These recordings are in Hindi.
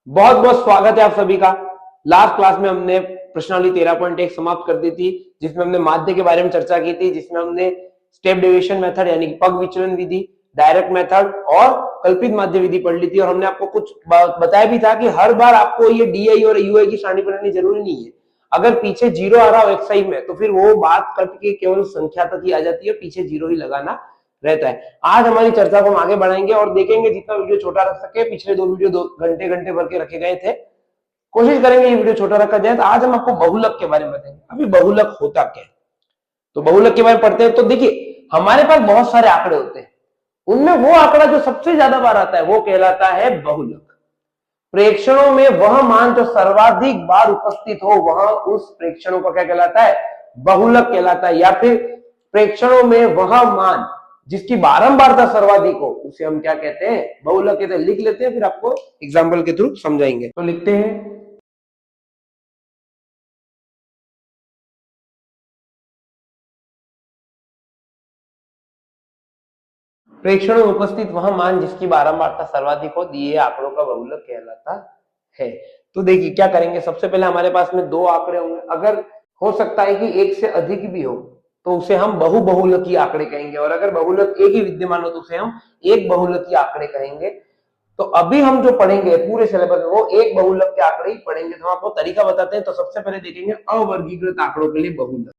बहुत बहुत स्वागत है आप सभी का। लास्ट क्लास में हमने प्रश्नावली 13.1 समाप्त कर दी थी, जिसमें हमने माध्य के बारे में चर्चा की थी, जिसमें हमने स्टेप डेविएशन मेथड यानी कि पग विचलन विधि, डायरेक्ट मेथड और कल्पित माध्य विधि पढ़ ली थी। और हमने आपको कुछ बताया भी था कि हर बार आपको ये डीआई और यूआई की सारणी बनानी जरूरी नहीं है। अगर पीछे जीरो आ रहा हो एक्सआई में तो फिर वो बात करके केवल संख्या तक ही आ जाती है, पीछे जीरो ही लगाना रहता है। आज हमारी चर्चा को हम आगे बढ़ाएंगे और देखेंगे जितना वीडियो छोटा रख सके। पिछले दो वीडियो 2 घंटे भर के रखे गए थे, कोशिश करेंगे ये वीडियो छोटा रखा जाए। तो आज हम आपको बहुलक के बारे में बताएंगे। अभी बहुलक होता क्या है, तो बहुलक के बारे में पढ़ते हैं। तो देखिए, हमारे पास बहुत सारे आंकड़े होते हैं, उनमें वो आंकड़ा जो सबसे ज्यादा बार आता है वो कहलाता है बहुलक। प्रेक्षणों में वह मान जो सर्वाधिक बार उपस्थित हो वह उस प्रेक्षणों का क्या कहलाता है, बहुलक कहलाता है। या फिर प्रेक्षणों में वह मान जिसकी बारंबारता सर्वाधिक हो उसे हम क्या कहते हैं, बहुलक कहते हैं। लिख लेते हैं, फिर आपको एग्जाम्पल के थ्रू समझाएंगे। तो लिखते हैं, प्रेक्षणों में उपस्थित वह मान जिसकी बारंबारता सर्वाधिक हो दिए आंकड़ों का बहुलक कहलाता है। तो देखिए क्या करेंगे, सबसे पहले हमारे पास में दो आंकड़े होंगे। अगर हो सकता है कि एक से अधिक भी हो तो उसे हम बहुबहुलकी आंकड़े कहेंगे, और अगर बहुलक एक ही विद्यमान हो तो उसे हम एक बहुलकी आंकड़े कहेंगे। तो अभी हम जो पढ़ेंगे पूरे सिलेबस में वो एक बहुलक के आंकड़े ही पढ़ेंगे। तो हम आपको तरीका बताते हैं। तो सबसे पहले देखेंगे अवर्गीकृत आंकड़ों के लिए बहुलक।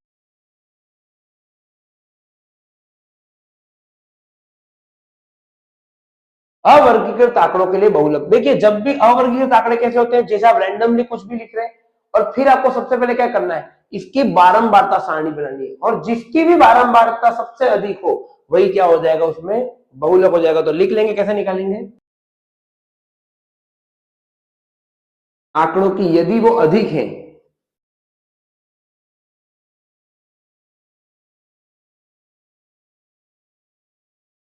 अवर्गीकृत आंकड़ों के लिए बहुलक, देखिए जब भी अवर्गीकृत आंकड़े कैसे होते हैं, जैसे आप रैंडमली कुछ भी लिख रहे हैं और फिर आपको सबसे पहले क्या करना है, इसकी बारंबारता सारणी बनानी है, और जिसकी भी बारंबारता सबसे अधिक हो वही क्या हो जाएगा, उसमें बहुलक हो जाएगा। तो लिख लेंगे, कैसे निकालेंगे, आंकड़ों की यदि वो अधिक है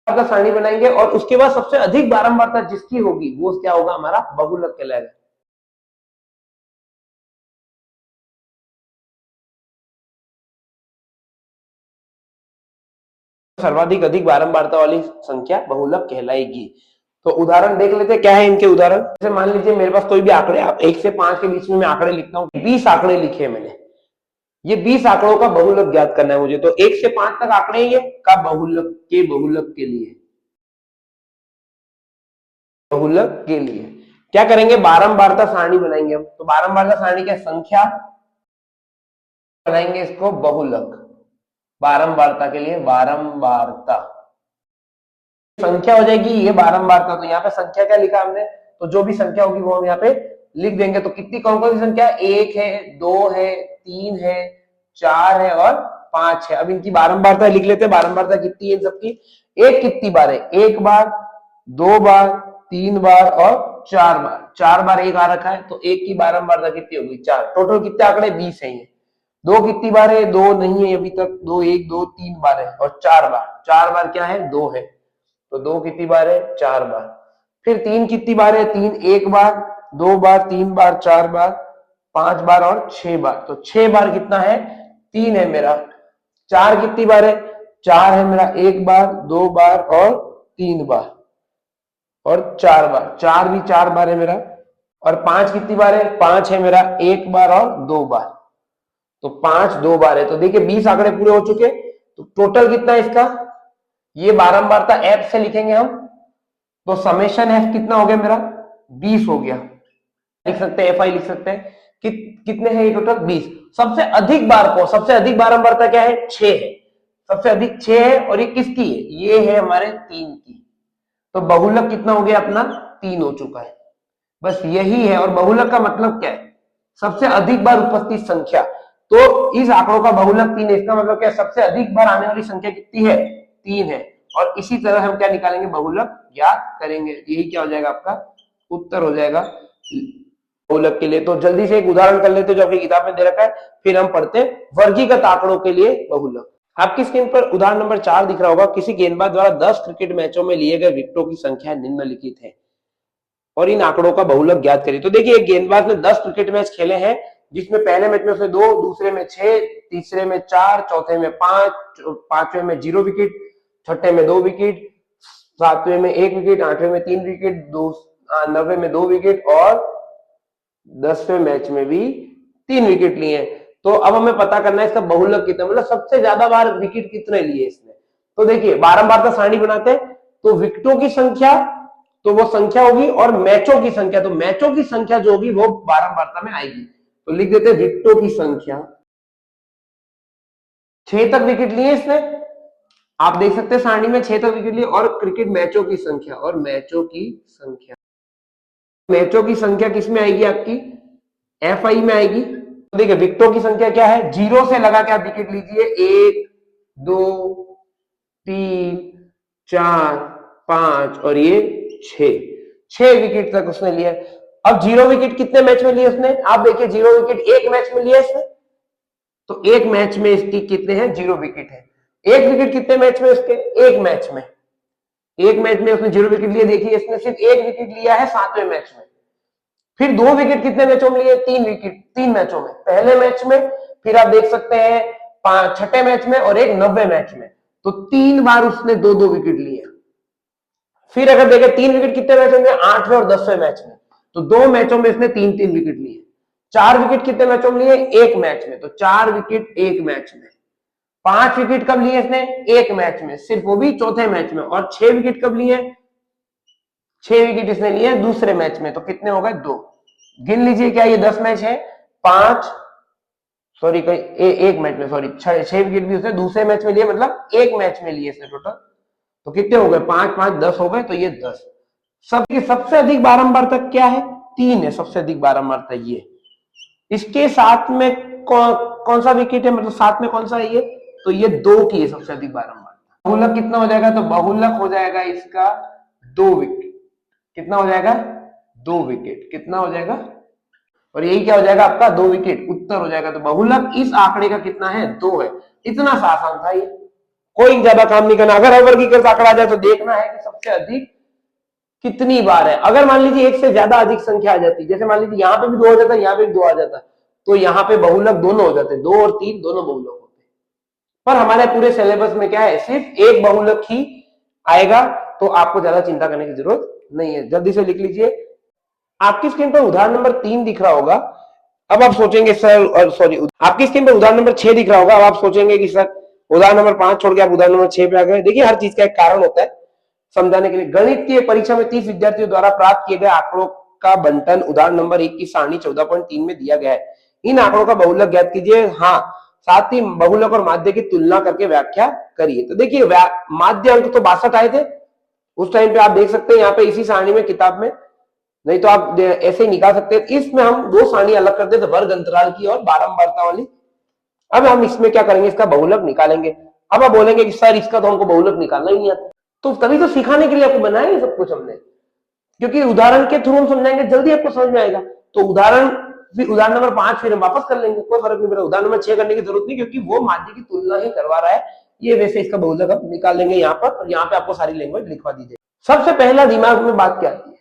का सारणी बनाएंगे, और उसके बाद सबसे अधिक बारंबारता जिसकी होगी वो क्या होगा, हमारा बहुलक कहलाएगा। सर्वाधिक अधिक बारंबारता वाली संख्या बहुलक कहलाएगी। तो उदाहरण देख लेते हैं, क्या है इनके उदाहरण। जैसे मान लीजिए मेरे पास कोई भी आंकड़े, आप 1 से 5 के बीच में मैं आंकड़े लिखता हूँ, 20 आंकड़े लिखे मैंने। ये 20 आंकड़ों का बहुलक ज्ञात करना है मुझे। तो 1 से 5 तक आंकड़े ये का बहुलक के लिए क्या करेंगे, बारंबारता सारणी बनाएंगे हम। तो बारंबारता सारणी क्या, संख्या बनाएंगे इसको बहुलक। बारंबारता के लिए बारंबारता संख्या हो जाएगी ये बारंबारता। तो यहाँ पे संख्या क्या लिखा हमने, तो जो भी संख्या होगी वो हम यहाँ पे लिख देंगे। तो कितनी कौन कौन सी संख्या, 1 है, 2 है, 3 है, 4 है और 5 है। अब इनकी बारंबारता लिख लेते हैं, बारंबारता कितनी है इन सबकी। एक कितनी बार है, 1 बार, 2 बार, 3 बार और 4 बार। 4 बार एक आ रखा है, तो एक की बारंबारता कितनी होगी, 4। टोटल कितने आंकड़े, 20 है। ये 2 कितनी बार है, 2 नहीं है अभी तक, 2 1 2 3 बार है, और 4 बार, 4 बार क्या है, 2 है। तो 2 कितनी बार है, 4 बार। फिर 3 कितनी बार है, 3 1 बार, 2 बार, 3 बार, 4 बार, 5 बार और 6 बार। तो 6 बार कितना है, 3 है मेरा। 4 कितनी बार है, 4 है मेरा, 1 बार, 2 बार और 3 बार और 4 बार। 4 भी 4 बार है मेरा। और 5 कितनी बार है, 5 है मेरा, 1 बार और 2 बार। तो 5 2 बार है। तो देखिए 20 आंकड़े पूरे हो चुके। तो टोटल कितना है इसका, ये बारंबारता एफ से लिखेंगे हम। तो समेशन एफ कितना हो गया मेरा, 20 हो गया। लिख सकते हैं, एफ आई लिख सकते हैं। कितने हैं ये टोटल, 20। सबसे अधिक बार को, सबसे अधिक बारंबारता क्या है, 6 है। सबसे अधिक 6 है, और ये किसकी है, ये है हमारे 3 की। तो बहुलक कितना हो गया अपना, 3 हो चुका है। बस यही है। और बहुलक का मतलब क्या है, सबसे अधिक बार उपस्थित संख्या। तो इस आंकड़ों का बहुलक 3 है। इसका मतलब क्या है, सबसे अधिक बार आने वाली संख्या कितनी है, 3 है। और इसी तरह हम क्या निकालेंगे, बहुलक ज्ञात करेंगे। यही क्या हो जाएगा, आपका उत्तर हो जाएगा बहुलक के लिए। तो जल्दी से एक उदाहरण कर लेते जो आपकी किताब में दे रखा है, फिर हम पढ़ते हैं वर्गीकृत आंकड़ों के लिए बहुलक। आपकी स्क्रीन पर उदाहरण नंबर 4 दिख रहा होगा। किसी गेंदबाज द्वारा 10 क्रिकेट मैचों में लिए गए विकेटों की संख्या निम्नलिखित है और इन आंकड़ों का बहुलक ज्ञात करिए। तो देखिए, एक गेंदबाज ने 10 क्रिकेट मैच खेले हैं, जिसमें पहले मैच में उसने 2, दूसरे में 6, तीसरे में 4, चौथे में 5, पांचवें में 0 विकेट, छठे में 2 विकेट, सातवें में 1 विकेट, आठवें में 3 विकेट, 90 में 2 विकेट और 10वें मैच में भी 3 विकेट लिए। तो अब हमें पता करना है इसका बहुलक कितना, मतलब सबसे ज्यादा बार विकेट कितने लिए इसने। तो देखिए बारंबारता सारणी बनाते हैं तो विकेटों की संख्या तो वो संख्या होगी और मैचों की संख्या, तो मैचों की संख्या जो होगी वो बारंबारता में आएगी। तो लिख देते हैं विकेटों की संख्या, 6 तक विकेट लिए इसने, आप देख सकते हैं सारणी में 6 तक विकेट लिए। और क्रिकेट मैचों की संख्या, और मैचों की संख्या, मैचों की संख्या किस में आएगी आपकी, FI में आएगी। तो देखिए विकेटों की संख्या क्या है, 0 से लगा के आप विकेट लीजिए, 1 2 3 4 5 और ये 6 विकेट तक उसने लिया। अब 0 विकेट कितने मैच में लिए उसने, आप देखिए 0 विकेट 1 मैच में लिया इसने, तो 1 मैच में इसकी कितने हैं, 0 विकेट है। 1 विकेट कितने मैच में इसके, 1 मैच में, 1 मैच में उसने 0 विकेट लिए। देखिए इसने सिर्फ 1 विकेट लिया है 7वें मैच में। फिर 2 विकेट कितने मैचों में लिए, 3 विकेट 3 मैचों में, पहले मैच में, फिर आप देख सकते हैं 6ठे मैच में और एक 90 मैच में। तो 3 बार उसने 2-2 विकेट लिए। फिर अगर देखें 3 विकेट कितने मैचों में, 8वें और 10वें मैच में, तो 2 मैचों में इसने 3-3 विकेट लिए। 4 विकेट कितने मैचों में लिए, 1 मैच में, तो 4 विकेट 1 मैच में। 5 विकेट कब लिए इसने, 1 मैच में, सिर्फ वो भी चौथे मैच में। और 6 विकेट कब लिए, 6 विकेट इसने लिए दूसरे मैच में। तो कितने हो गए, 2। गिन लीजिए, क्या ये 10 मैच है, 5 सॉरी एक मैच में, सॉरी 6 विकेट भी उसने दूसरे मैच में लिए, मतलब 1 मैच में लिए इसने टोटल। तो कितने हो गए, 5 5 10 हो गए, तो ये 10। सबसे अधिक बारंबार तक क्या है, 3 है सबसे अधिक बारंबार तक ये। इसके साथ में कौन सा विकेट है, मतलब साथ में कौन सा है ये, तो ये 2 की है सबसे अधिक बारंबार। बहुलक कितना हो जाएगा, तो बहुलक हो जाएगा इसका 2 विकेट। कितना हो जाएगा, 2 विकेट। कितना हो जाएगा, और यही क्या हो जाएगा आपका, 2 विकेट उत्तर हो जाएगा। तो बहुलक इस आंकड़े का कितना है, 2 है। इतना सा आसान था ये, कोई ज्यादा काम नहीं करना। अगर अवर्गीकृत आंकड़ा आ जाए तो देखना है कि सबसे अधिक कितनी बार है। अगर मान लीजिए एक से ज्यादा अधिक संख्या आ जाती, जैसे मान लीजिए यहाँ पे भी 2 आ जाता है, यहाँ पे भी 2 आ जाता, तो यहाँ पे बहुलक दोनों हो जाते, 2 और 3 दोनों बहुलक होते। पर हमारे पूरे सिलेबस में क्या है, सिर्फ एक बहुलक ही आएगा, तो आपको ज्यादा चिंता करने की जरूरत नहीं है। जल्दी से लिख लीजिए, आपकी स्क्रीन पर उदाहरण नंबर 3 दिख रहा होगा। अब आप सोचेंगे सर, सॉरी आपकी स्क्रीन पर उदाहरण नंबर 6 दिख रहा होगा। अब आप सोचेंगे कि सर उदाहरण नंबर 5 छोड़ के आप उदाहरण नंबर 6 पे आ गए। देखिए हर चीज का एक कारण होता है समझाने के लिए। गणित की परीक्षा में 30 विद्यार्थियों द्वारा प्राप्त किए गए आंकड़ों का बंटन उदाहरण नंबर 1 की सारणी 14.3 में दिया गया है। इन आंकड़ों का बहुलक ज्ञात कीजिए, हाँ साथ ही बहुलक और माध्य की तुलना करके व्याख्या करिए। तो देखिए माध्य अंक तो 62 आए थे उस टाइम पे, आप देख सकते हैं यहाँ पे इसी सारणी में किताब में, नहीं तो आप ऐसे ही निकाल सकते हैं। इसमें हम 2 सारणी अलग करते थे, वर्ग अंतराल की और बारंबारता वाली। अब हम इसमें क्या करेंगे, इसका बहुलक निकालेंगे। अब आप बोलेंगे कि सर इसका तो हमको बहुलक निकालना ही नहीं आता, तो तभी तो सिखाने के लिए आपको बनाया ये सब कुछ हमने, क्योंकि उदाहरण के थ्रू हम समझाएंगे, जल्दी आपको समझ में आएगा। तो उदाहरण नंबर 5 फिर हम वापस कर लेंगे, कोई फर्क नहीं पड़ेगा। उदाहरण नंबर 6 करने की जरूरत नहीं, क्योंकि वो माध्य की तुलना ही करवा रहा है ये। वैसे इसका बहुलक हम निकाल लेंगे यहाँ पर, और यहाँ पे आपको सारी लैंग्वेज लिखवा दीजिए। सबसे पहला दिमाग में बात क्या आती है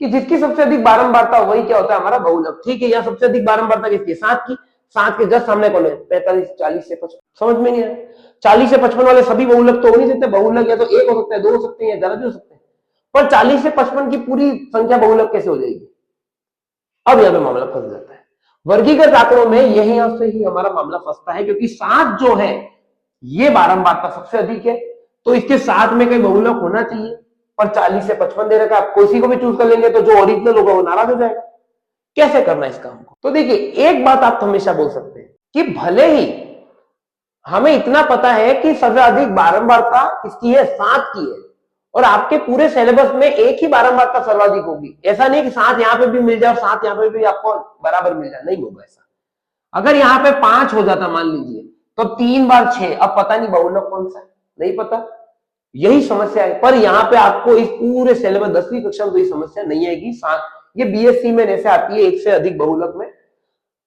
कि जिसकी सबसे अधिक बारंबारता वही क्या होता है, हमारा बहुलक। ठीक है, यहाँ सबसे अधिक बारंबारता किसकी, 7 की। 7 के जस्ट सामने कौन है, 45, 40 से 55। समझ में नहीं आया, 40 से 55 वाले सभी बहुलक तो हो नहीं सकते। बहुलक या तो 1 हो सकता है, 2 हो सकते हैं, या ज्यादा भी हो सकते हैं। पर 40 से 55 की पूरी संख्या बहुलक कैसे हो जाएगी, अब यहाँ पे मामला फंस जाता है। वर्गीकृत आंकड़ों में यहां से ही हमारा मामला फंसता है, क्योंकि 7 जो है ये बारंबारता सबसे अधिक है, तो इसके साथ में कहीं बहुलक होना चाहिए। पर 40 से 55 दे रखा, आप किसी को भी चूज कर लेंगे तो जो ओरिजिनल होगा वो नाराज हो जाएगा। कैसे करना है इस काम को, तो देखिए एक बात आप हमेशा बोल सकते हैं कि भले ही हमें इतना पता है कि सबसे अधिक बारंबारता किसकी है, 7 की है, और आपके पूरे सिलेबस में एक ही बारंबारता सर्वाधिक होगी। ऐसा नहीं कि 7 यहाँ पे भी मिल जाए और 7 यहाँ पे भी आपको बराबर मिल जाए, नहीं होगा ऐसा। अगर यहाँ पे 5 हो जाता मान लीजिए, तो 3 बार 6, अब पता नहीं बहुलक कौन सा है, नहीं पता, यही समस्या है। पर यहाँ पे आपको इस पूरे सिलेबस 10वीं कक्षा में तो ये समस्या नहीं आएगी। ये बीएससी में जैसे आती है एक से अधिक बहुलक में।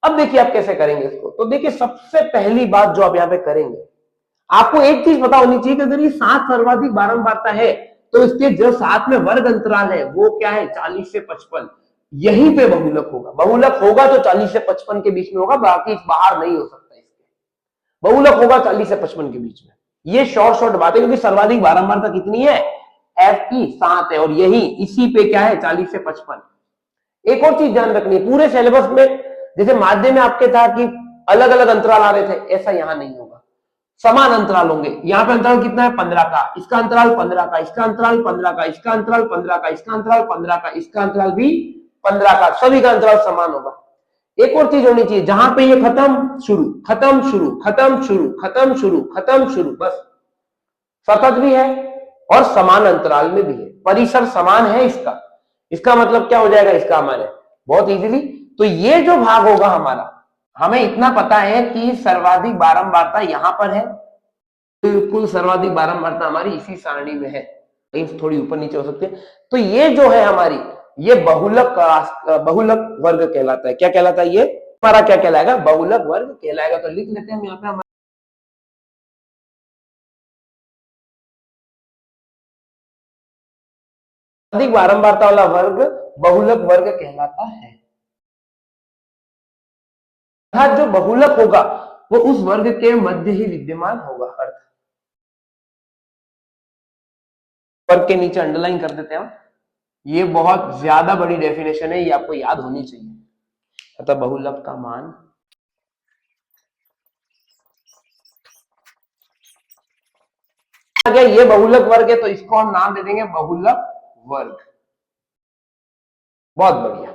अब देखिए आप कैसे करेंगे इसको, तो देखिए सबसे पहली बात जो आप यहाँ पे करेंगे, आपको एक चीज पता होनी चाहिए कि अगर ये 7 सर्वाधिक बारंबारता है तो इसके जो साथ में वर्ग अंतराल है वो क्या है, 40 से 55, यहीं पे बहुलक होगा। बहुलक होगा तो 40 से 55 के बीच में होगा, बाकी बाहर नहीं हो सकता। इसके बहुलक होगा 40 से 55 के बीच में, ये शॉर्ट बात है, क्योंकि सर्वाधिक बारंबारता कितनी है, एफ की 7 है, और यही इसी पे क्या है 40 से 55। एक और चीज ध्यान रखनी है, पूरे सिलेबस में जैसे माध्य में आपके था कि अलग अलग अंतराल आ रहे थे, ऐसा यहां नहीं होगा, समान अंतराल होंगे। यहाँ पे अंतराल कितना है 15 का, इसका अंतराल 15 का, इसका अंतराल 15 का, इसका अंतराल 15 का, इसका अंतराल 15 का, इसका अंतराल भी 15 का, सभी का अंतराल समान होगा। एक और चीज होनी चाहिए, जहां पे ये खत्म शुरू खत्म शुरू खत्म शुरू खत्म शुरू खत्म शुरू, बस सतत भी है और समान अंतराल में भी है, परिसर समान है इसका। इसका मतलब क्या हो जाएगा इसका हमारे बहुत इजीली, तो ये जो भाग होगा हमारा, हमें इतना पता है कि सर्वाधिक बारंबारता यहां पर है, बिल्कुल सर्वाधिक बारंबारता हमारी इसी सारणी में है, थोड़ी ऊपर नीचे हो सकती है। तो ये जो है हमारी, ये बहुलक वर्ग कहलाता है। क्या कहलाता है ये हमारा, क्या कहलाएगा, बहुलक वर्ग कहलाएगा। तो लिख लेते हैं हम यहाँ पे, अधिक बारंबारता वाला वर्ग बहुलक वर्ग कहलाता है। अर्थात जो बहुलक होगा वो उस वर्ग के मध्य ही विद्यमान होगा। अर्थ वर्ग के नीचे अंडरलाइन कर देते हैं हम, ये बहुत ज्यादा बड़ी डेफिनेशन है, ये आपको याद होनी चाहिए। अतः बहुलक का मान अगर ये बहुलक वर्ग है तो इसको हम नाम दे देंगे बहुलक वर्ग। बहुत बढ़िया,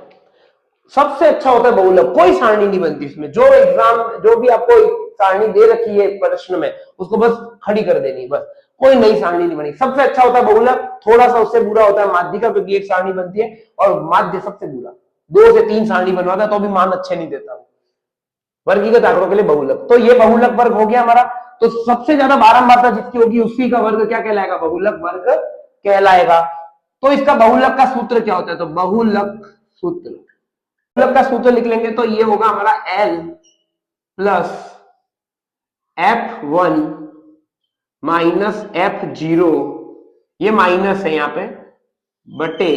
सबसे अच्छा होता है बहुलक, कोई सारणी नहीं बनती इसमें, जो एग्जाम जो भी आपको सारणी दे रखी है प्रश्न में उसको बस खड़ी कर देनी, बस कोई नई सारणी नहीं बनी। सबसे अच्छा होता है बहुलक, थोड़ा सा उससे बुरा होता है माध्यिका, क्योंकि एक सारणी बनती है और माध्य सबसे बुरा, 2 से 3 सारणी बनवाता है तो भी मान अच्छे नहीं देता। वर्गीकृत आंकड़ों के लिए बहुलक, तो ये बहुलक वर्ग हो गया हमारा। तो सबसे ज्यादा बारंबारता जिसकी होगी उसी का वर्ग क्या कहलाएगा, बहुलक वर्ग कहलाएगा। तो इसका बहुलक का सूत्र क्या होता है, तो बहुलक सूत्र, बहुलक का सूत्र लिख लेंगे तो ये होगा हमारा L plus F1 minus F0, ये माइनस है यहाँ पे, बटे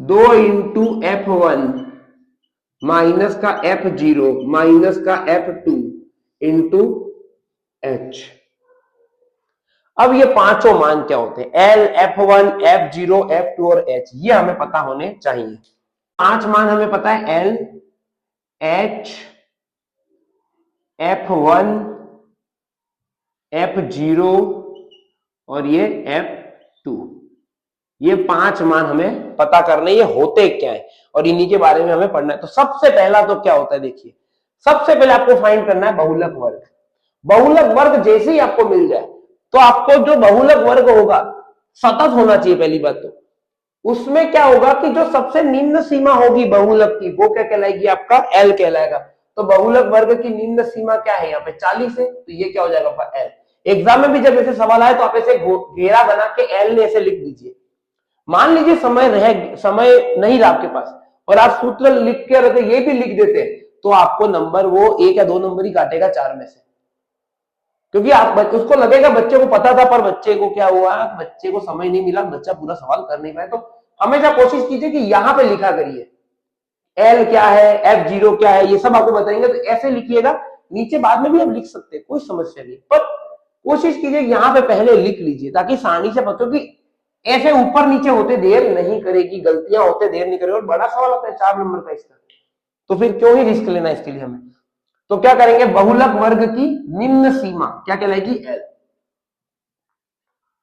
2 इंटू F1 माइनस का F0 माइनस का F2 इंटू H। अब ये पांचों मान क्या होते हैं, L, F1, F0, F2 और H, ये हमें पता होने चाहिए। 5 मान हमें पता है, L, H, F1, F0 और ये F2, ये 5 मान हमें पता करने, ये होते क्या है और इन्हीं के बारे में हमें पढ़ना है। तो सबसे पहला तो क्या होता है, देखिए सबसे पहले आपको फाइंड करना है बहुलक वर्ग। बहुलक वर्ग जैसे ही आपको मिल जाए तो आपको जो बहुलक वर्ग होगा सतत होना चाहिए पहली बात। तो उसमें क्या होगा कि जो सबसे निम्न सीमा होगी बहुलक की वो क्या कहलाएगी, आपका L कहलाएगा। तो बहुलक वर्ग की निम्न सीमा क्या है, यहाँ पे 40 है, तो ये क्या हो जाएगा आपका L। एग्जाम में भी जब ऐसे सवाल आए तो आप ऐसे घेरा बना के L ने ऐसे लिख दीजिए। मान लीजिए समय नहीं रहा आपके पास और आप सूत्र लिख के रखे ये भी लिख देते तो आपको नंबर वो 1 या 2 नंबर ही काटेगा 4 में से, क्योंकि आप उसको लगेगा बच्चे को पता था पर बच्चे को क्या हुआ, बच्चे को समय नहीं मिला, बच्चा पूरा सवाल कर नहीं पाया। तो हमेशा कोशिश कीजिए कि यहां पे लिखा करिए L क्या है, F0 क्या है, ये सब आपको बताएंगे, तो ऐसे लिखिएगा। नीचे बाद में भी आप लिख सकते हैं, कोई समस्या नहीं, पर कोशिश कीजिए यहाँ पे पहले लिख लीजिए ताकि सारणी से पता, कि ऐसे ऊपर नीचे होते देर नहीं करेगी, गलतियां होते देर नहीं करेगी। और बड़ा सवाल आता है 4 नंबर का इसका, तो फिर क्यों ही रिस्क लेना इसके लिए हमें। तो क्या करेंगे, बहुलक वर्ग की निम्न सीमा क्या कहलाएगी, L।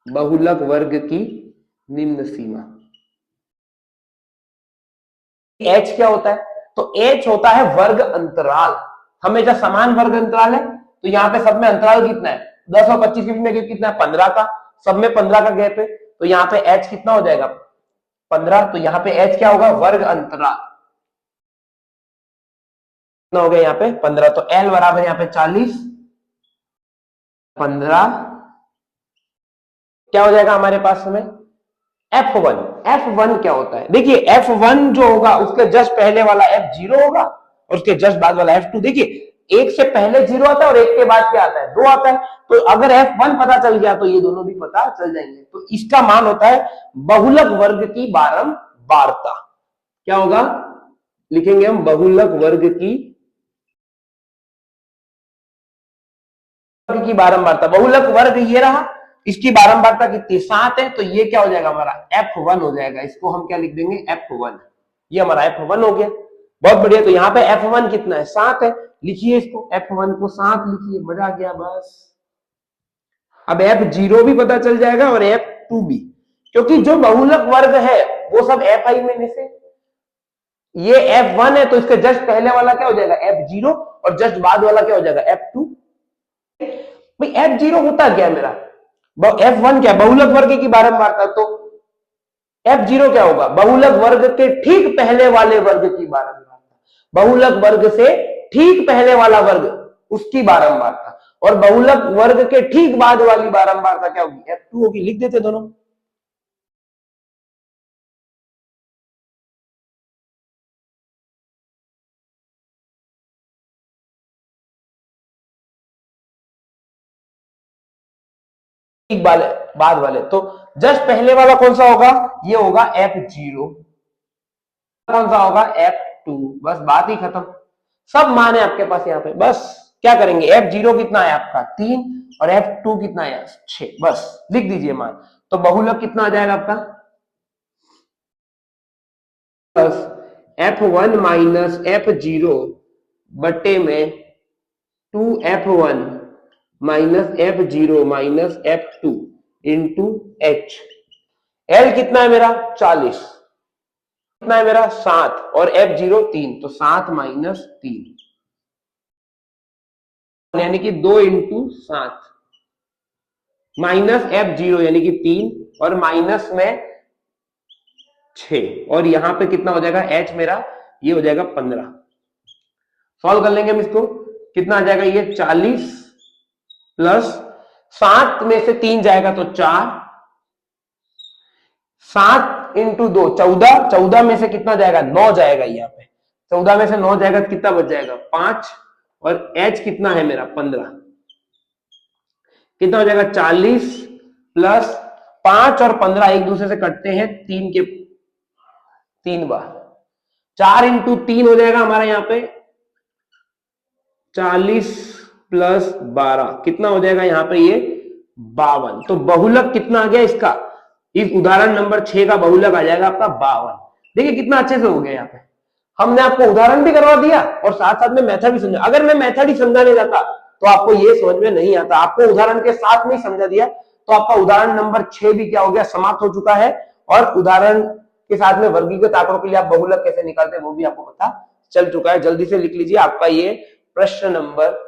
बहुलक वर्ग की निम्न सीमा H क्या होता है, तो H होता है वर्ग अंतराल। हमेशा समान वर्ग अंतराल है, तो यहाँ पे सब में अंतराल कितना है, 10 और 25 के बीच में कितना है, 15 का, सब में 15 का गैप है, तो यहाँ पे H कितना हो जाएगा, 15। तो यहाँ पे H क्या होगा, वर्ग अंतराल हो गया यहाँ पे 15। तो L बराबर यहाँ पे 40, 15 क्या हो जाएगा हमारे पास में, F1। F1 क्या होता है, देखिए F1 जो होगा उसके जस्ट पहले वाला F0 होगा और उसके जस्ट बाद वाला F2। देखिए एक से पहले 0 आता है और एक के बाद क्या आता है, 2 आता है। तो अगर F1 पता चल गया तो ये दोनों भी पता चल जाएंगे। तो इसका मान होता है बहुलक वर्ग की बारंबारता। क्या होगा, लिखेंगे हम बहुलक वर्ग की बारंबारता। बहुलक वर्ग ये रहा, इसकी बारंबारता कितनी 7 है, तो ये क्या हो जाएगा हमारा F1 हो जाएगा। इसको हम क्या लिख देंगे F1, ये हमारा F1 हो गया। बहुत बढ़िया। तो यहाँ पे F1 कितना है 7 है, लिखिए इसको F1 को 7 लिखिए, मजा आ गया बस। अब F0 भी पता चल जाएगा और F2 भी, क्योंकि जो बहुलक वर्ग है वो सब Fi में से, ये F1 है तो इसके जस्ट पहले वाला क्या हो जाएगा F0 और जस्ट बाद वाला क्या हो जाएगा F2। भाई F0 होता क्या है मेरा, F1 क्या बहुलक वर्ग की बारंबारता, तो F0 क्या होगा बहुलक वर्ग के ठीक पहले वाले वर्ग की बारंबारता, बहुलक वर्ग से ठीक पहले वाला वर्ग उसकी बारंबारता, और बहुलक वर्ग के ठीक बाद वाली बारंबारता क्या होगी F2 होगी। लिख देते दोनों। ठीक बाद वाले, तो जस्ट पहले वाला कौन सा होगा, ये होगा F0, कौन सा होगा F2। बस बात ही खत्म, सब मान है आपके पास यहाँ पे। बस क्या करेंगे, F0 कितना है आपका 3 और F2 कितना है 6, बस लिख दीजिए मान। तो बहुलक कितना आ जाएगा आपका, बस F1 माइनस F0 बटे में 2F1 minus F0 minus F2 into H। L कितना है मेरा 40, कितना है मेरा 7 और F0 3, तो 7 माइनस 3 यानी कि 2 इंटू 7 माइनस F0 यानी कि 3 और माइनस में 6, और यहां पे कितना हो जाएगा H मेरा, ये हो जाएगा 15। सॉल्व कर लेंगे हम इसको, कितना आ जाएगा ये 40 प्लस 7 में से 3 जाएगा तो 4, 7 इंटू 2 14, 14 में से कितना जाएगा 9 जाएगा, यहाँ पे 14 में से 9 जाएगा तो कितना बच जाएगा 5, और H कितना है मेरा 15, कितना हो जाएगा 40 प्लस 5 और 15 एक दूसरे से कटते हैं 3 के 3 बार, 4 इंटू 3 हो जाएगा हमारा यहाँ पे 40 प्लस 12 कितना हो जाएगा यहाँ पे ये 52। तो बहुलक कितना आ गया इसका, इस उदाहरण नंबर 6 का बहुलक आ जाएगा आपका 52। देखिए कितना अच्छे से हो गया, यहाँ पे हमने आपको उदाहरण भी करवा दिया और साथ साथ में मेथड भी समझा। अगर मैं मेथड ही समझाने जाता तो आपको ये समझ में नहीं आता, आपको उदाहरण के साथ में ही समझा दिया तो आपका उदाहरण नंबर 6 भी क्या हो गया समाप्त हो चुका है, और उदाहरण के साथ में वर्गीकृत आंकड़ों के लिए आप बहुलक कैसे निकालते हैं वो भी आपको पता चल चुका है। जल्दी से लिख लीजिए, आपका ये प्रश्न नंबर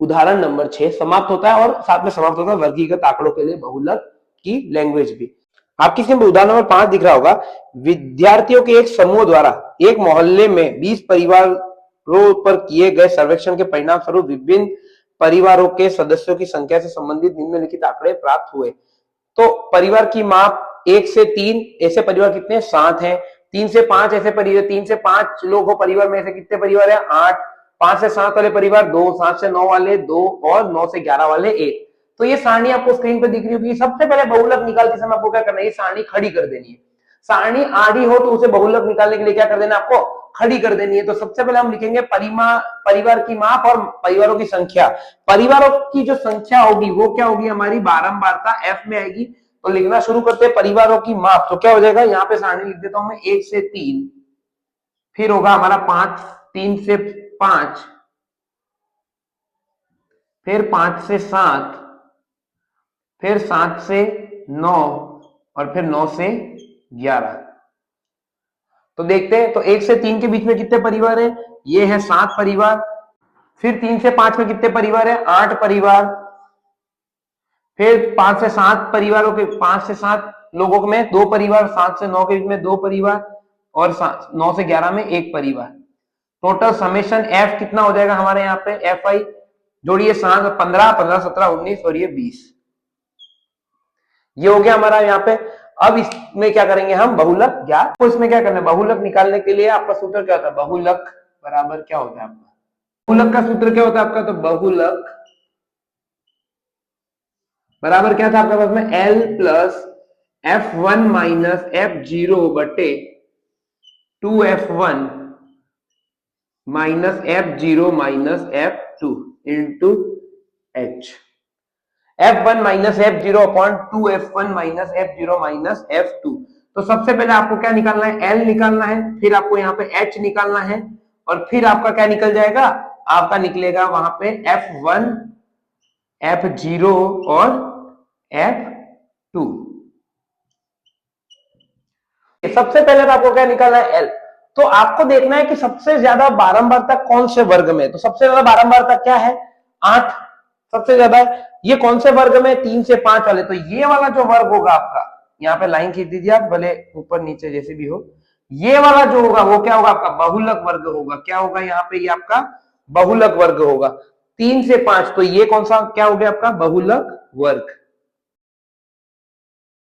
उदाहरण नंबर 6 समाप्त होता है, और साथ में समाप्त होता है वर्गीकृत आंकड़ों के लिए बहुलक की लैंग्वेज भी। आपकी उदाहरण नंबर 5 दिख रहा होगा, विद्यार्थियों के एक समूह द्वारा एक मोहल्ले में 20 परिवारों पर किए गए सर्वेक्षण के परिणाम स्वरूप विभिन्न परिवारों के सदस्यों की संख्या से संबंधित निम्नलिखित आंकड़े प्राप्त हुए। तो परिवार की माप 1 से 3 ऐसे परिवार कितने 7 हैं, 3 से 5 ऐसे परिवार, 3 से 5 लोग हो परिवार में, ऐसे कितने परिवार है 8, 5 से 7 वाले परिवार 2, 7 से 9 वाले 2 और 9 से 11 वाले 1। तो ये सारणी आपको स्क्रीन पर दिख रही होगी। सबसे पहले बहुलक निकालते समय आपको क्या करना है, ये सारणी खड़ी कर देनी है। सारणी आड़ी हो तो उसे बहुलक निकालने के लिए क्या कर देना आपको खड़ी कर देनी है। तो सबसे पहले हम लिखेंगे परिवार की माप और परिवारों की संख्या। परिवारों की जो संख्या होगी वो क्या होगी हमारी बारंबारता F में आएगी। तो लिखना शुरू करते हैं परिवारों की माप। तो क्या हो जाएगा, यहाँ पे सारणी लिख देता हूं मैं 1 से 3, फिर होगा हमारा 5, 3 से 5, फिर 5 से 7, फिर 7 से 9 और फिर 9 से 11। तो देखते हैं, तो 1 से 3 के बीच में कितने परिवार हैं, ये है 7 परिवार। फिर 3 से 5 में कितने परिवार है 8 परिवार। फिर 5 से 7 परिवारों के 5 से 7 लोगों में 2 परिवार, 7 से 9 के बीच में 2 परिवार, और 9 से 11 में 1 परिवार। टोटल समेशन F कितना हो जाएगा हमारे यहाँ पे FI, जोड़िए 7, 15, 15, 17, 19 और ये 20। ये हो गया हमारा यहाँ पे। अब इसमें क्या करेंगे हम बहुलक ज्ञात, तो इसमें क्या करना है, बहुलक निकालने के लिए आपका सूत्र क्या होता है, बहुलक बराबर क्या होता है आपका, बहुलक का सूत्र क्या होता है आपका, तो बहुलक बराबर क्या था आपका पास में L plus F1 minus F0 बटे 2F1 minus F0 minus F2 into H। F1 minus F0 upon 2F1 minus F0 minus F2। तो सबसे पहले आपको क्या निकालना है, L निकालना है, फिर आपको यहाँ पे H निकालना है, और फिर आपका क्या निकल जाएगा, आपका निकलेगा वहां पे F1, F0 और F2। सबसे पहले तो आपको क्या निकालना है, L। तो आपको देखना है कि सबसे ज्यादा बारंबारता कौन से वर्ग में, तो सबसे ज्यादा बारंबारता क्या है, 8 सबसे ज्यादा है। ये कौन से वर्ग में, 3 से 5 वाले। तो ये वाला जो वर्ग होगा आपका, यहाँ पे लाइन खींच दीजिए आप, भले ऊपर नीचे जैसे भी हो, ये वाला जो होगा वो क्या होगा, आपका बहुलक वर्ग होगा। क्या होगा यहाँ पे, ये आपका बहुलक वर्ग होगा 3 से 5। तो ये कौन सा क्या हो गया आपका, बहुलक वर्ग।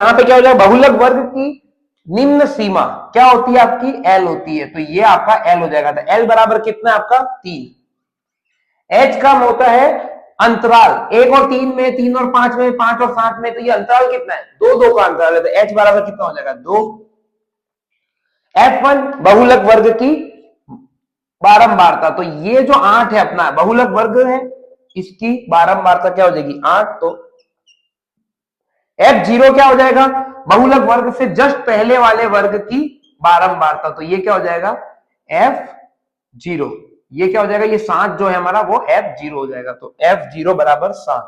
यहाँ पे क्या हो जाएगा, बहुलक वर्ग की निम्न सीमा क्या होती है आपकी, L होती है। तो ये आपका L हो जाएगा। तो L बराबर कितना है आपका, 3। H का होता है अंतराल 1 और 3 में, 3 और 5 में, 5 और 7 में। तो ये अंतराल कितना है, 2 2 का अंतराल है। तो H बराबर कितना हो जाएगा, 2। F1 बहुलक वर्ग की बारंबारता, तो ये जो 8 है अपना बहुलक वर्ग है, इसकी बारंबारता क्या हो जाएगी, 8। तो F0 क्या हो जाएगा, बहुलक वर्ग से जस्ट पहले वाले वर्ग की बारंबारता। तो ये क्या हो जाएगा, F0। ये क्या हो जाएगा, ये 7 जो है हमारा वो F0 हो जाएगा। तो F0 बराबर 7।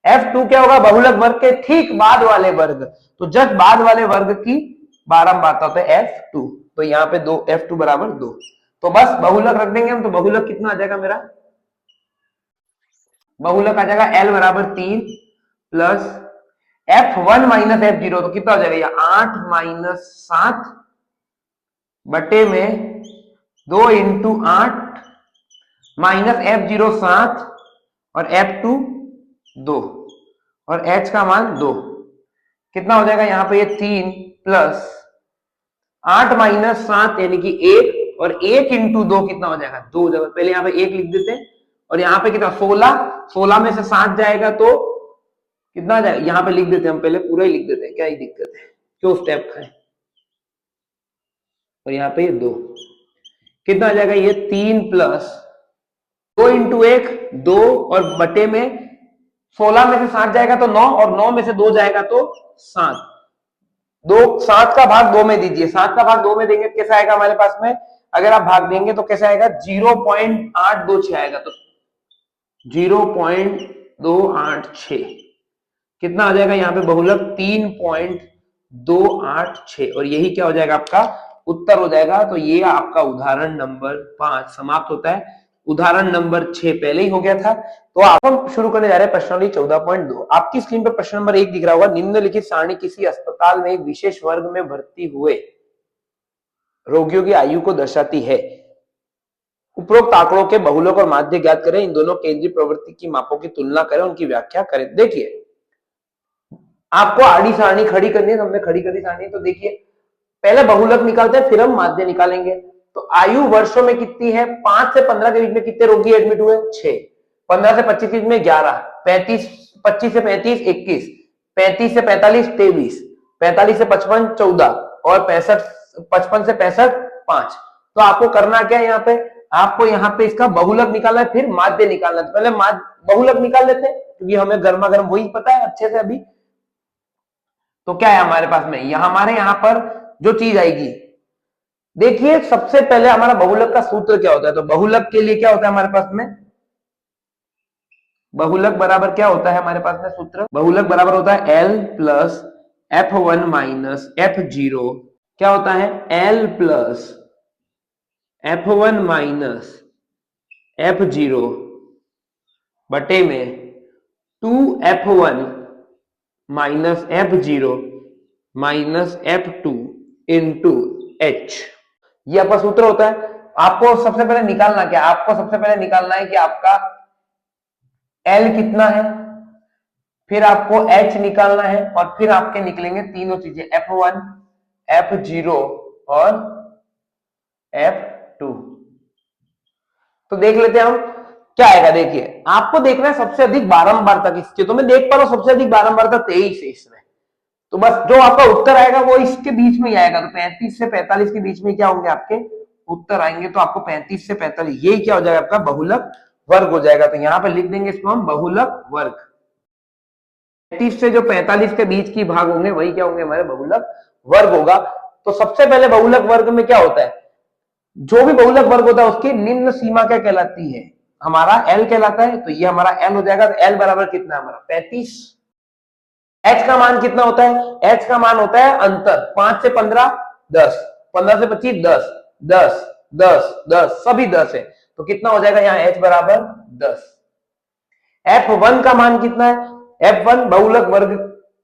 F2 क्या होगा, बहुलक वर्ग के ठीक बाद वाले वर्ग, तो जस्ट बाद वाले वर्ग की बारंबारता होता है F2। तो यहाँ पे 2, F2 बराबर 2। तो बस बहुलक रख देंगे हम। तो बहुलक कितना आ जाएगा मेरा, बहुलक आ जाएगा L बराबर 3 प्लस F1 माइनस F0। तो कितना हो जाएगा, 8 माइनस 7 बटे में 2 इंटू 8 माइनस F0 7 और F2 2 और H का मान 2। कितना हो जाएगा यहाँ पे, ये 3 प्लस 8 माइनस 7 यानी कि 1 और 1 इंटू 2 कितना हो जाएगा, 2 हो जाएगा। पहले यहाँ पे 1 लिख देते हैं, और यहाँ पे कितना 16, 16 में से 7 जाएगा तो कितना आ जाएगा, यहाँ पे लिख देते हैं हम, पहले पूरा ही लिख देते हैं, क्या ही दिक्कत है, क्यों स्टेप खाए। और यहाँ पे ये 2 कितना आ जाएगा, ये 3 प्लस 2 इंटू 1 2 और बटे में 16 में से 7 जाएगा तो 9, और 9 में से 2 जाएगा तो 7। 7 का भाग 2 में दीजिए, 7 का भाग 2 में देंगे कैसा आएगा हमारे पास में, अगर आप भाग देंगे तो कैसा आएगा, 0.826 आएगा। तो 0.286 कितना आ जाएगा यहाँ पे, बहुलक 3.286, और यही क्या हो जाएगा आपका उत्तर हो जाएगा। तो ये आपका उदाहरण नंबर 5 समाप्त होता है। उदाहरण नंबर 6 पहले ही हो गया था। तो आप हम शुरू करने जा रहे हैं प्रश्नावली 14.2। आपकी स्क्रीन पर प्रश्न नंबर 1 दिख रहा होगा, निम्नलिखित सारणी किसी अस्पताल में एक विशेष वर्ग में भर्ती हुए रोगियों की आयु को दर्शाती है। उपरोक्त आंकड़ों के बहुलक और माध्य ज्ञात करें, इन दोनों केंद्रीय प्रवृत्ति की मापों की तुलना करें, उनकी व्याख्या करें। देखिए आपको आड़ी सारणी खड़ी करनी है, तो हमने खड़ी करी सारणी। तो देखिए पहले बहुलक निकालते हैं, फिर हम माध्य निकालेंगे। तो आयु वर्षों में कितनी है, 5 से 15 के बीच में कितने रोगी एडमिट हुए, 6। 15 से 25 के बीच में 11, 25 से 35 21, 35 से 45 23, 45 से 55 14 और 55 से 65 5। तो आपको करना क्या है, यहाँ पे आपको यहाँ पे इसका बहुलक निकालना है, फिर माध्य निकालना है। तो पहले बहुलक निकाल लेते हैं, क्योंकि हमें गर्मा गर्म वही पता है अच्छे से अभी। तो क्या है हमारे पास में, हमारे यहाँ पर जो चीज आएगी, देखिए सबसे पहले हमारा बहुलक का सूत्र क्या होता है। तो बहुलक के लिए क्या होता है हमारे पास में, बहुलक बराबर क्या होता है हमारे पास में सूत्र, बहुलक बराबर होता है L plus F1 minus F0। क्या होता है, L plus F1 minus F0 बटे में 2F1 minus F0 minus F2 into H। ये आपका सूत्र होता है। आपको सबसे पहले निकालना क्या, आपको सबसे पहले निकालना है कि आपका L कितना है, फिर आपको H निकालना है, और फिर आपके निकलेंगे तीनों चीजें, F1 F0 और F2। तो देख लेते हैं हम क्या आएगा। देखिए आपको देखना है सबसे अधिक बारंबारता किसकी, तो मैं देख पा रहा हूं सबसे अधिक बारंबारता 23 है इसमें। तो बस जो आपका उत्तर आएगा वो इसके बीच में ही आएगा। तो 35 से 45 के बीच में क्या होंगे आपके उत्तर आएंगे। तो आपको 35 से 45 यही क्या हो जाएगा, आपका बहुलक वर्ग हो जाएगा। तो यहाँ पे लिख देंगे इसको हम बहुलक वर्ग। 35 से जो 45 के बीच की भाग होंगे वही क्या होंगे, हमारे बहुलक वर्ग होगा। तो सबसे पहले बहुलक वर्ग में क्या होता है, जो भी बहुलक वर्ग होता है उसकी निम्न सीमा क्या कहलाती है, हमारा L कहलाता है। तो ये हमारा L हो जाएगा। तो L बराबर कितना है हमारा 35। H का मान कितना होता है, H का मान होता है अंतर, 5 से 15 10, 15 से 25 10, 10 10 10 सभी 10 है। तो कितना हो जाएगा यहाँ H बराबर 10। F1 का मान कितना है, F1 बहुलक वर्ग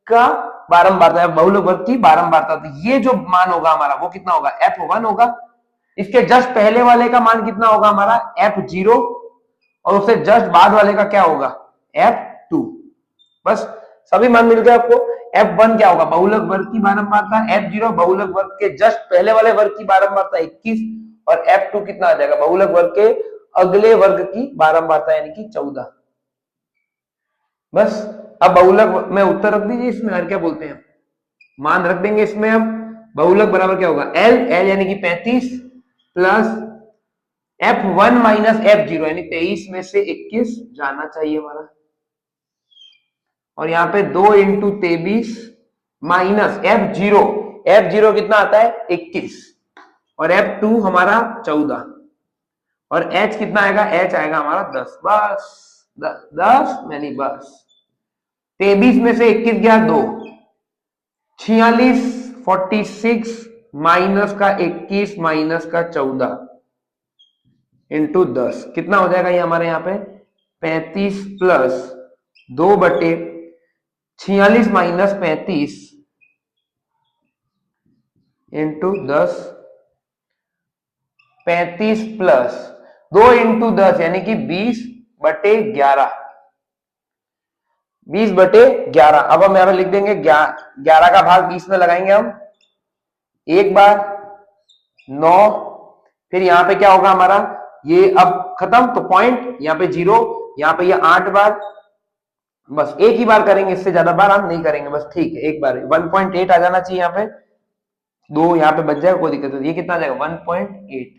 का बारंबारता, बहुलक वर्ग की बारंबारता। तो ये जो मान होगा हमारा वो कितना होगा, F1 होगा। इसके जस्ट पहले वाले का मान कितना होगा हमारा F0, और उससे जस्ट बाद वाले का क्या होगा F2। बस सभी मान मिल गए आपको। F1 क्या होगा, बहुलक वर्ग की बारंबारता, F0 बहुलक वर्ग के जस्ट पहले वाले वर्ग की बारंबारता 21, और F2 कितना आ जाएगा, बहुलक वर्ग के अगले वर्ग की बारंबारता यानी कि 14। बस अब बहुलक में उत्तर रख दीजिए इसमें, और क्या बोलते हैं मान रख देंगे इसमें। अब बहुलक बराबर क्या होगा, L यानी कि 35 प्लस F1 माइनस F0 यानी 23 में से 21 जाना चाहिए हमारा, और यहाँ पे 2 इंटू 23 माइनस F0, F0 कितना आता है 21, और F2 हमारा 14, और H कितना आएगा, H आएगा हमारा 10। बस 10 नहीं, बस 23 में से 21 गया 2, 46 46 माइनस का 21 माइनस का 14 इंटू 10 कितना हो जाएगा ये हमारे यहाँ पे 35 plus 2/46 minus 35 into 10, 35 plus 2 into 10 यानी कि 20/11, 20/11। अब हम यहां पे लिख देंगे 11 का भाग 20 में लगाएंगे हम एक बार 9, फिर यहां पे क्या होगा हमारा ये अब खत्म, तो पॉइंट यहाँ पे 0, यहाँ पे ये 8 बार, बस एक ही बार करेंगे, इससे ज्यादा बार हम नहीं करेंगे, बस ठीक है एक बार 1.8 आ जाना चाहिए यहाँ पे, 2 यहाँ पे बच जाएगा कोई दिक्कत नहीं। ये कितना आ जाएगा 1.8,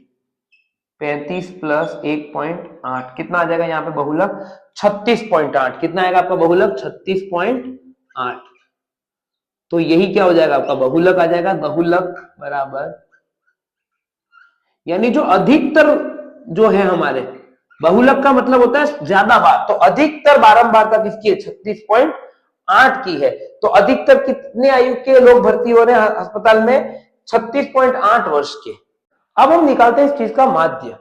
35 प्लस 1.8 कितना आ जाएगा यहाँ पे बहुलक 36.8, कितना आएगा आपका बहुलक 36.8। तो यही क्या हो जाएगा आपका बहुलक आ जाएगा, बहुलक बराबर यानी जो अधिकतर जो है हमारे बहुलक का मतलब होता है ज्यादा बार, तो अधिकतर बारंबारता किसकी है 36.8 की है। तो अधिकतर कितने आयु के लोग भर्ती हो रहे हैं अस्पताल में 36.8 वर्ष के। अब हम निकालते हैं इस चीज का माध्य,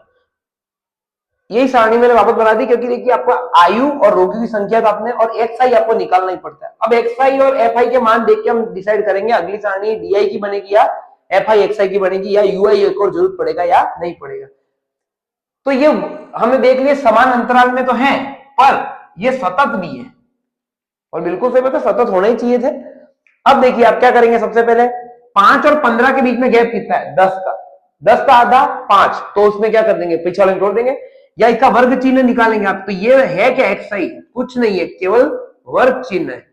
यही सारणी मैंने वापस बना दी क्योंकि देखिए आपका आयु और रोगी की संख्या का आपने और एक्स आई आपको निकालना ही पड़ता है। अब एक्स आई और एफ आई के मान देख के हम डिसाइड करेंगे अगली सारणी डी आई की बनेगी या एफ आई एक्स आई की बनेगी, या यू आई को जरूरत पड़ेगा या नहीं पड़ेगा। तो ये हमने देख लिया समान अंतराल में तो है, पर ये सतत भी है, और बिल्कुल सही बात, सतत होना ही चाहिए थे। अब देखिए आप क्या करेंगे, सबसे पहले 5 और 15 के बीच में गैप कितना है 10 का, 10 का आधा 5, तो उसमें क्या कर देंगे पीछे वाले जोड़ देंगे, या इसका वर्ग चिन्ह निकालेंगे आप। तो ये है क्या एक्स आई, कुछ नहीं है, केवल वर्ग चिन्ह है।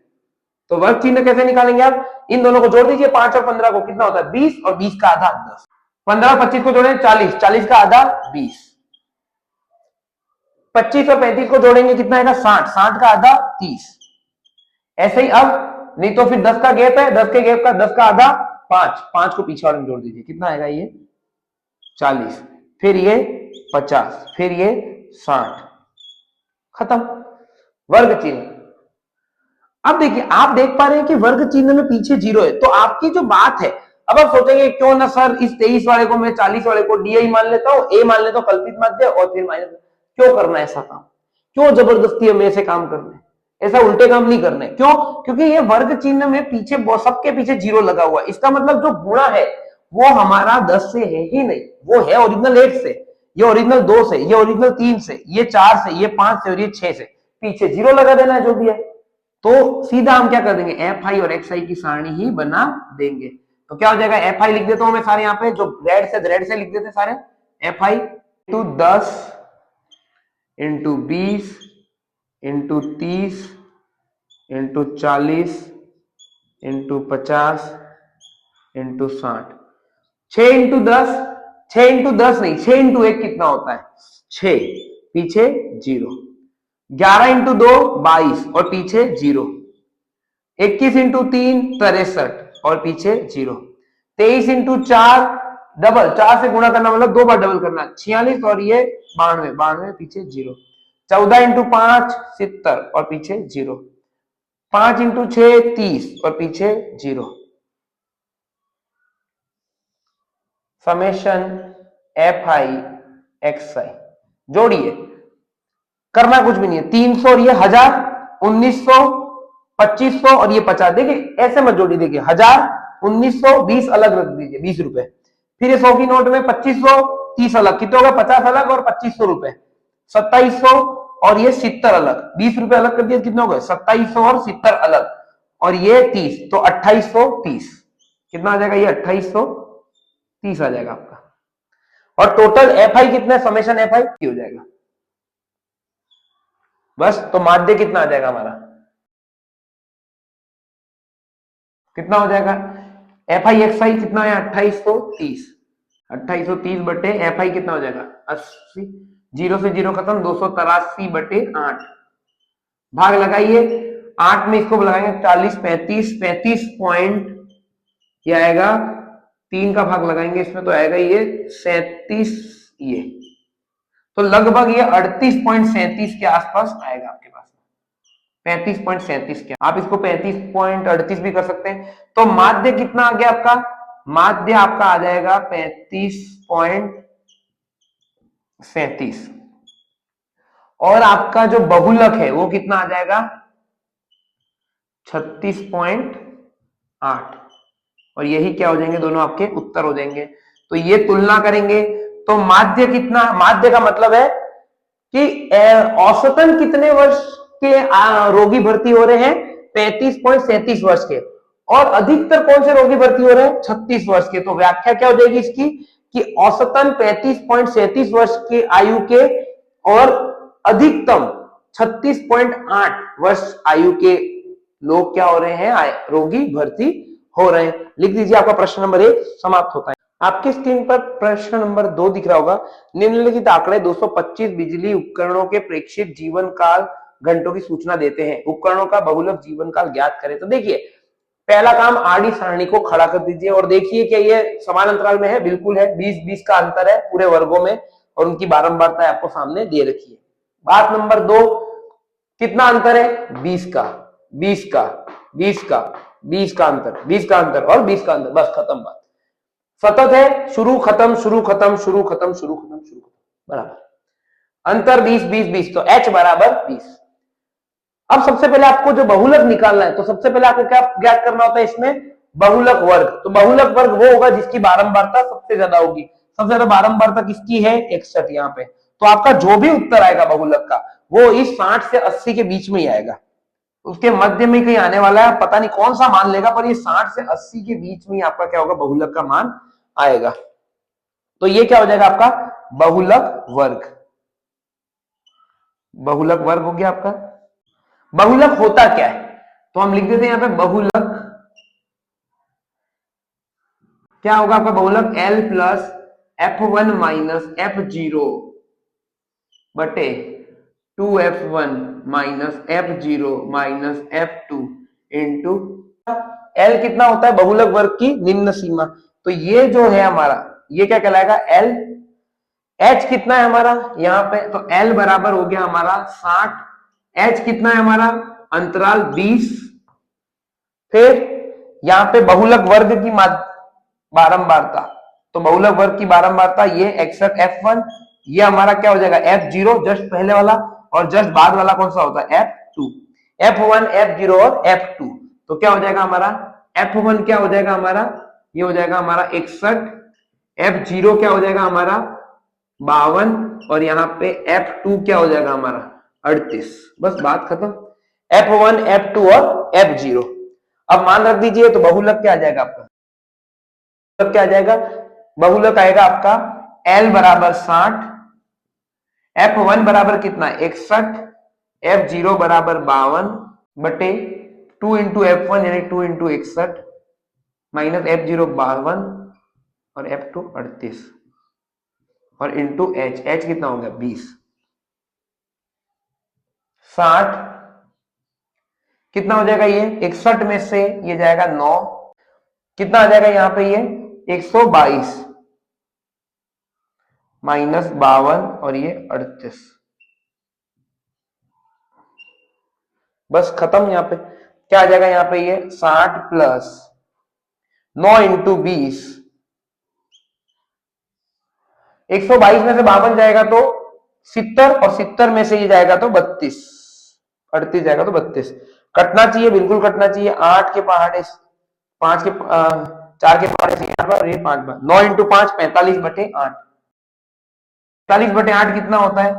तो वर्ग चिन्ह कैसे निकालेंगे आप, इन दोनों को जोड़ दीजिए, 5 और 15 को कितना होता है 20, और 20 का आधा 10, 15 और 25 को जोड़ेंगे 40, 40 का आधा 20, 25 और 35 को जोड़ेंगे कितना आएगा 60, 60 का आधा 30। ऐसे ही अब नहीं तो फिर 10 का गैप है, 10 के गैप का 10 का आधा 5, 5 को पीछे वाले में जोड़ दीजिए, कितना आएगा ये 40, फिर ये 50, फिर ये 60, खत्म वर्ग चिन्ह। अब देखिए आप देख पा रहे हैं कि वर्ग चिन्ह में पीछे 0 है, तो आपकी जो बात है, अब आप सोचेंगे क्यों ना सर इस 23 वाले को मैं 40 वाले को डी आई मान लेता हूं, ए मान लेता हूं कल्पित माध्य, और फिर माइनस, क्यों करना ऐसा काम, क्यों जबरदस्ती हमें ऐसे काम करने, ऐसा उल्टे काम नहीं करने, क्यों, क्योंकि ये वर्ग चिन्ह में पीछे सबके पीछे 0 लगा हुआ है, इसका मतलब जो गुणा है वो हमारा 10 से है ही नहीं, वो है ओरिजिनल 8 से, ये ओरिजिनल 2 से, ये ओरिजिनल 3 से, ये 4 से, ये 5 से, और ये 6 से, पीछे 0 लगा देना है जो भी है। तो सीधा हम क्या कर देंगे एफ आई और एक्स आई की सारणी ही बना देंगे। तो क्या हो जाएगा एफ आई लिख देता हूं मैं सारे, यहाँ पे जो रेड से लिख देते सारे, F I to 10 into 20 into 30 into 40 into 50 into 60, 6 into 10, 6 into 10 नहीं, 6 इंटू 1 कितना होता है 6, पीछे 0, 11 इंटू 2 22, और पीछे 0, 21 इंटू 3 63 और पीछे 0। 23 इंटू 4 डबल, 4 से गुणा करना मतलब 2 बार डबल करना, 46 और ये 92, 92 पीछे 0। 14 इंटू 5 70 और पीछे 0। 5 इंटू 6 30 और पीछे 0। समेशन एफ आई एक्स आई जोड़िए, करना कुछ भी नहीं है। 300 और ये 1000, 1900, 2500 और ये 50। देखिए ऐसे मत जोड़िए, देखिए 1000, 1900, 20 अलग रख दीजिए, 20 रुपए। फिर ये 100 की नोट में 2500, 30 अलग, कितने होगा 50 अलग और 2500 रुपए। 2700 और ये 70 अलग, 20 रुपए अलग कर दिए, कितने हो गए 2700 और 70 अलग, और ये 30, तो 2830। कितना आ जाएगा ये 2830 आ जाएगा आपका। और टोटल एफ आई कितना है, समेशन एफ आई हो जाएगा बस। तो माध्य कितना आ जाएगा हमारा, कितना हो जाएगा एफ आई एक्स आई कितना है 2830। 2830 बटे एफ आई कितना हो जाएगा 80, 0 से 0 खत्म, 283 बटे 8। भाग लगाइए, 8 में इसको लगाएंगे 40, 35, 35 पॉइंट, ये आएगा 3 का भाग लगाएंगे इसमें तो आएगा ये 37, ये तो लगभग ये 38.37 के आसपास आएगा आपके पास, 35.37 के। आप इसको 35.38 भी कर सकते हैं। तो माध्य कितना आ गया आपका, माध्य आपका आ जाएगा 35.37, और आपका जो बहुलक है वो कितना आ जाएगा 36.8, और यही क्या हो जाएंगे, दोनों आपके उत्तर हो जाएंगे। तो ये तुलना करेंगे तो माध्य कितना, माध्य का मतलब है कि औसतन कितने वर्ष के रोगी भर्ती हो रहे हैं, 35.37 वर्ष के, और अधिकतर कौन से रोगी भर्ती हो रहे हैं 36 वर्ष के। तो व्याख्या क्या हो जाएगी इसकी कि औसतन 35.37 वर्ष के आयु के और अधिकतम 36.8 वर्ष आयु के लोग क्या हो रहे हैं, रोगी भर्ती हो रहे हैं। लिख दीजिए, आपका प्रश्न नंबर 1 समाप्त होता है। आपकी स्क्रीन पर प्रश्न नंबर 2 दिख रहा होगा। निम्नलिखित आंकड़े 225 बिजली उपकरणों के प्रेक्षित जीवन काल घंटों की सूचना देते हैं, उपकरणों का बहुलक जीवन काल ज्ञात करें। तो देखिए पहला काम आड़ी सारणी को खड़ा कर दीजिए और देखिए क्या ये समान अंतराल में है, बिल्कुल है, 20-20 का अंतर है पूरे वर्गों में, और उनकी बारंबारता आपको सामने दे रखी है। बात नंबर 2, कितना अंतर है 20 का, 20 का, 20 का, 20 का अंतर, 20 का अंतर और 20 का अंतर, बस खत्म बात। सतत है, शुरू खत्म शुरू खत्म शुरू खत्म शुरू खत्म शुरू खत्म, बराबर अंतर 20 20 20, तो h बराबर 20। अब सबसे पहले आपको जो बहुलक निकालना है, तो सबसे पहले आपको क्या ज्ञात करना होता है इसमें, बहुलक वर्ग। तो बहुलक वर्ग वो होगा जिसकी बारंबारता सबसे ज्यादा होगी। सबसे ज्यादा बारंबारता किसकी है 61 यहाँ पे। तो आपका जो भी उत्तर आएगा बहुलक का वो इस 60 से 80 के बीच में ही आएगा, उसके मध्य में कहीं आने वाला है, पता नहीं कौन सा मान लेगा, पर ये 60 से 80 के बीच में आपका क्या होगा बहुलक का मान आएगा। तो ये क्या हो जाएगा आपका बहुलक वर्ग, बहुलक वर्ग हो गया आपका। बहुलक होता क्या है, तो हम लिख देते हैं यहां पे बहुलक क्या होगा आपका, बहुलक L plus F1 minus F0 बटे 2F1 minus F0 minus F2 into L कितना होता है बहुलक वर्ग की निम्न सीमा। तो ये जो है हमारा ये क्या कहलाएगा L। H कितना है हमारा यहाँ पे, तो L बराबर हो गया हमारा 60, H कितना है हमारा अंतराल 20, फिर यहाँ पे बहुलक वर्ग की बारंबारता, तो बहुलक वर्ग की बारंबारता ये 61 F1, ये हमारा क्या हो जाएगा F0 जस्ट पहले वाला, और जस्ट बाद वाला कौन सा होता है F2, F1 F0 और F2। तो क्या हो जाएगा हमारा F1 क्या हो जाएगा हमारा, ये हो जाएगा हमारा 61, F0 क्या हो जाएगा हमारा 52, और यहाँ पे F2 क्या हो जाएगा हमारा 38। बस बात खत्म, F1 F2 और F0। अब मान रख दीजिए, तो बहुलक क्या आ जाएगा आपका, बहुलक क्या आ जाएगा, बहुलक आएगा आपका L बराबर 60, F1 बराबर कितना 61, F0 बराबर 52 बटे 2 इंटू F1 यानी 2 इंटू 61 माइनस F0 52 और F2 38 और इंटू H कितना हो गया 20। 60 कितना हो जाएगा ये 61 में से ये जाएगा 9, कितना आ जाएगा यहाँ पे ये 122 माइनस 52 और ये 38, बस खत्म। यहाँ पे क्या आ जाएगा, यहाँ पे ये 60 प्लस 9 इंटू 20, 122 में से 52 जाएगा तो 70 और 70 में से ये जाएगा तो 32, 38 जाएगा तो 32, कटना चाहिए, बिल्कुल कटना चाहिए। 8 के पहाड़े 5 के 4 के पहाड़े से 8 बार, ये 5 बार, 9 इंटू 5 45/8, 45/8 कितना होता है,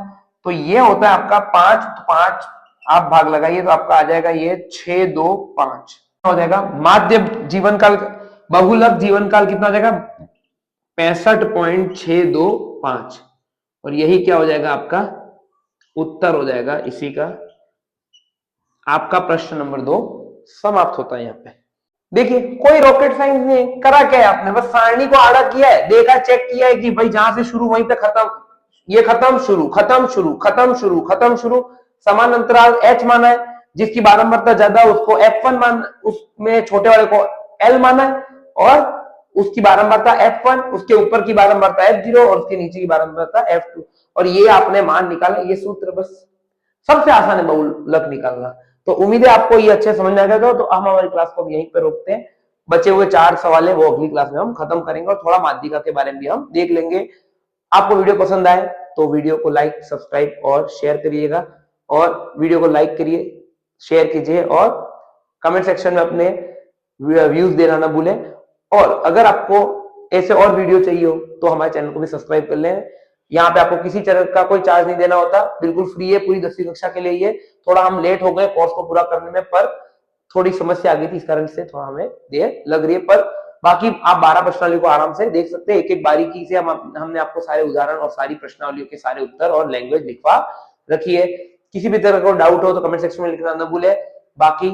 तो ये होता है आपका 5, तो 5 आप भाग लगाइए तो आपका आ जाएगा ये 6, 2, 5 हो जाएगा। माध्य जीवन काल, बहुलक जीवन काल कितना हो जाएगा 65.625, और यही क्या हो जाएगा आपका उत्तर हो जाएगा इसी का। आपका प्रश्न नंबर 2 समाप्त होता है। यहाँ पे देखिए कोई रॉकेट साइंस नहीं करा, क्या है आपने बस सारणी को आड़ा किया है, देखा चेक किया है कि भाई जहां से शुरू वहीं पे खत्म, ये खत्म शुरू खत्म शुरू खत्म शुरू खत्म शुरू, समान अंतराल h माना है, जिसकी बारंबारता ज्यादा उसको f1 मान, उसमें छोटे वाले को l माना है, और उसकी बारंबारता f1, उसके ऊपर की बारंबारता f0 और उसके नीचे की बारंबारता f2, और ये आपने मान निकाला, ये सूत्र बस सबसे आसान है बहुलक निकालना। तो उम्मीद है आपको ये अच्छे समझ में आ गया, तो हम हमारी क्लास को यहीं पे रोकते हैं। बचे हुए 4 सवाल है वो अगली क्लास में हम खत्म करेंगे, और थोड़ा माध्यिका के बारे में भी हम देख लेंगे। आपको वीडियो पसंद आए तो वीडियो को लाइक, सब्सक्राइब और शेयर करिएगा, और वीडियो को लाइक करिए, शेयर कीजिए, और कमेंट सेक्शन में अपने व्यूज देना ना भूलें। और अगर आपको ऐसे और वीडियो चाहिए हो तो हमारे चैनल को भी सब्सक्राइब कर लें। यहाँ पे आपको किसी तरह का कोई चार्ज नहीं देना होता, बिल्कुल फ्री है पूरी 10वीं कक्षा के लिए। ये थोड़ा हम लेट हो गए कोर्स को पूरा करने में, पर थोड़ी समस्या आ गई थी, इस कारण से थोड़ा हमें देर लग रही है, पर बाकी आप 12 प्रश्नावली को आराम से देख सकते हैं। एक एक बारीकी से हमने आपको सारे उदाहरण और सारी प्रश्नावलियों के सारे उत्तर और लैंग्वेज लिखवा रखी है। किसी भी तरह का डाउट हो तो कमेंट सेक्शन में लिखना न भूले। बाकी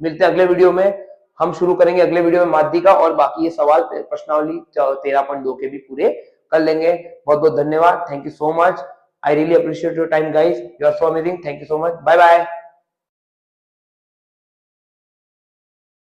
मिलते हैं अगले वीडियो में, हम शुरू करेंगे अगले वीडियो में माध्यिका, और बाकी ये सवाल प्रश्नावली 13.2 के भी पूरे कर लेंगे। बहुत बहुत धन्यवाद, thank you so much, I really appreciate your time guys, you are so amazing, thank you so much, bye bye.